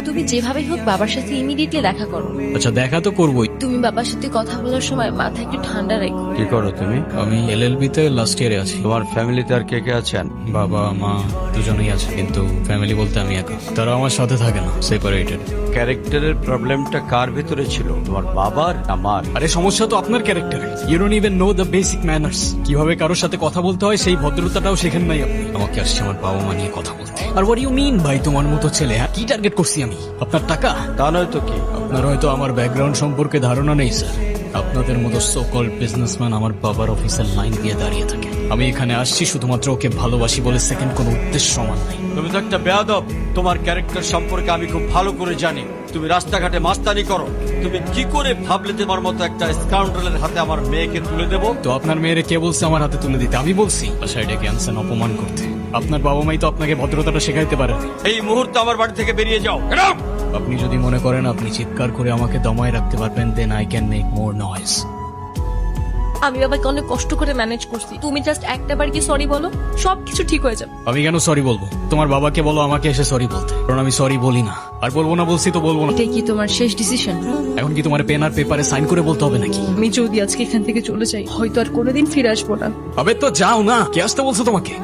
তুমি যেভাবেই হোক বাবার সাথে ইমিডিয়েটলি দেখা করো। আচ্ছা দেখা তো করবোই। তুমি বাবার সাথে কথা বলার সময় মাথা একটু ঠান্ডা রেখো। কি করো তুমি? আমি এলএলবি তে লাস্ট ইয়ারে আছি। তোমার ফ্যামিলিতে আর কে কে আছেন? বাবা মা দুজনেই আছে, কিন্তু ফ্যামিলি বলতে আমি একা। তারা আমার সাথে থাকে না, সেপারেটেড। ক্যারেক্টারের প্রবলেমটা কার ভিতরে ছিল, তোমার বাবার আমার? আরে সমস্যা তো আপনার ক্যারেক্টারে। You don't even know the basic manners. কিভাবে কারোর সাথে কথা বলতে হয় সেই ভদ্রতাটাও শেখেন নাই আপনি। আমাকে আসছে আমার বাবা মা নিয়ে কথা বলতে। আর হোয়াট ইউ মিন ভাই, তোমার মতো ছেলে? হ্যাঁ, কি টার্গেট করছি আমি? আপনার টাকা? তা নয় তো কি? আপনার হয়তো আমার ব্যাকগ্রাউন্ড সম্পর্কে ধারণা নেই স্যার। আপনাদের মতো সো কল্ড বিজনেসম্যান আমার বাবার অফিসের লাইন দিয়ে দাঁড়িয়ে থাকে। আমি এখানে আসছি শুধুমাত্র ওকে ভালোবাসি বলে, সেকেন্ড কোনো উদ্দেশ্য সমান নাই। তুমি তো একটা বেয়াদব। তোমার ক্যারেক্টার সম্পর্কে আমি খুব ভালো করে জানি। তুমি রাস্তাঘাটে মাস্তানি করো। তুমি কি করে ভাবলে তোমার মতো একটা স্কাউন্ডারের হাতে আমার মেয়েকে তুলে দেবো? তো আপনার মেয়েরে কে বলছে আমার হাতে তুলে দিতে? আমি বলছি বাসায় ডেকে আনছেন অপমান করতে। আপনার বাবা মাই তো আপনাকে ভদ্রতাটা শেখাইতে পারেন। এই মুহূর্তে আমার বাড়ি থেকে বেরিয়ে যাও। Get out! আপনি যদি মনে করেন আপনি চিৎকার করে আমাকে দমায় রাখতে পারবেন, then I can make more noise. আমি বাবাকে অনেক কষ্ট করে ম্যানেজ করছি। তুমি জাস্ট একটা বার কি সরি বলো, সবকিছু ঠিক হয়ে যাবে। আমি কেন সরি বলবো? তোমার বাবাকে বলো আমাকে এসে সরি বলতে, কারণ আমি সরি বলি না। আর বলবো না বলছি তো বলবো না। এটাই কি তোমার শেষ ডিসিশন? এখন কি তোমার পেন আর পেপারে সাইন করে বলতে হবে নাকি? আমি যদি আজকে এখান থেকে চলে যাই, হয়তো আর কোনোদিন ফিরে আসবো না। আবে তো যাও না, কে আসতে বলছো তোমাকে?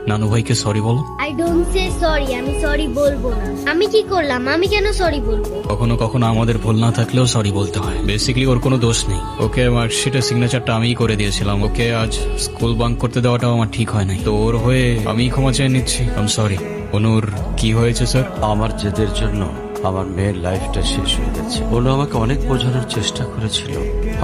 নানু ভাইকে সরি বলো। I don't say sorry. আমি সরি বলবো না। আমি কি করলাম? আমি কেন সরি বলবো? কখনো কখনো আমাদের ভুল না থাকলেও সরি বলতে হয়। বেসিক্যালি ওর কোনো দোষ নেই। ওকে মার্কশিটের সিগনেচারটা আমিই করে দিয়েছিলাম। ওকে আজ স্কুল বাঙ্ক করতে দেওয়াটাও আমার ঠিক হয় নাই। তো ওর হয়ে আমি ক্ষমা চেয়ে নিচ্ছি। I am sorry. অনুর কি হয়েছে স্যার? আমার জেদের জন্য আমার মেয়ের লাইফটা শেষ হয়ে গেছে। অনু আমাকে অনেক বোঝানোর চেষ্টা করেছিল,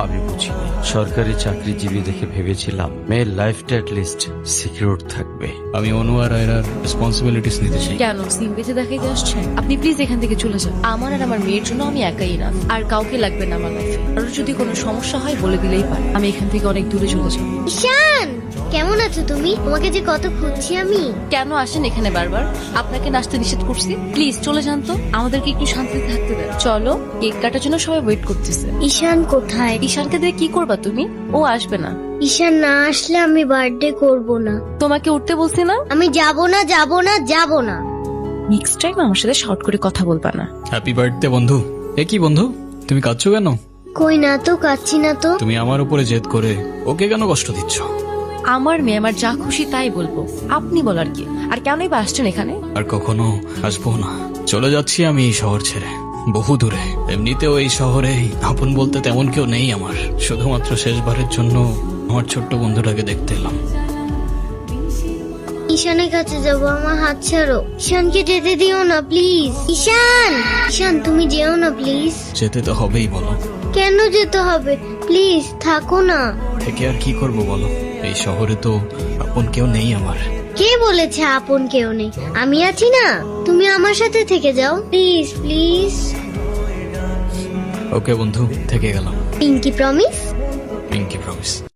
আমি বুঝিনি। সরকারি চাকরিজীবী দেখে ভেবেছিলাম মেয়ের লাইফটা লিস্ট সিকিউর থাকবে। আমি অনু আর আয়রার রেসপন্সিবিলিটিস নিতে চাই। কেন সিম বেঁধে দেখাইতে আসছেন? আপনি প্লিজ এখান থেকে চলে যান। আমার আর আমার মেয়ের জন্য আমি একাই না, আর কাউকে লাগবে না আমার লাইফে। আর যদি কোনো সমস্যা হয় বলে দিলেই পারে। আমি এখান থেকে অনেক দূরে চলে যাব। ঈশান, কেমন আছো তুমি? তোমাকে যে কত খুঁজছি আমি। কেন আসেন এখানে বারবার? আপনাকে নাচতে নিষেধ করছি? প্লিজ চলে যান তো, আমাদেরকে একটু শান্তিতে থাকতে দেন। চলো, কেক কাটার জন্য সবাই ওয়েট করতেছে। ঈশান কোথায়? ঈশানকে দিয়ে কি করবা তুমি? ও আসবে না। ঈশান না আসলে আমি বার্থডে করব না। তোমাকে উঠতে বলছি না? আমি যাব না, যাব না, যাব না। নেক্সট টাইম আমার সাথে শর্ট করে কথা বলবা না। হ্যাপি বার্থডে বন্ধু। এ কি বন্ধু, তুমি কাঁদছো কেন? কই না তো, কাচ্ছি না তো। তুমি আমার উপরে জেদ করে ওকে কেন কষ্ট দিচ্ছ? আমার মেয়ে আমার যা খুশি তাই বলবো, আপনি বলার কি? আর কেনই বা আসছেন এখানে? আর কখনো আসবো না। চলে যাচ্ছি আমি এই শহর ছেড়ে, বহু দূরে। এমনিতেও এই শহরে আপন বলতে তেমন কেউ নেই আমার। শুধুমাত্র শেষবারের জন্য আমার ছোট্ট বন্ধুটাকে দেখতে এলাম। ঈশানের কাছে যাব, আমার হাত ছাড়ো। ঈশানকে যেতে দিও না প্লিজ। ঈশান, ঈশান তুমি যেও না প্লিজ। যেতে তো হবেই, বলো। কেন যেতে হবে? প্লিজ থাকো না। থেকে আর কি করব বলো? এই শহরে তো আপন কেউ নেই আমার। কে বলেছে আপন কেউ নেই? আমি আছি না, তুমি আমার সাথে থেকে যাও প্লিজ, প্লিজ। ওকে বন্ধু, থেকে গেলাম। Pinky promise. Pinky promise.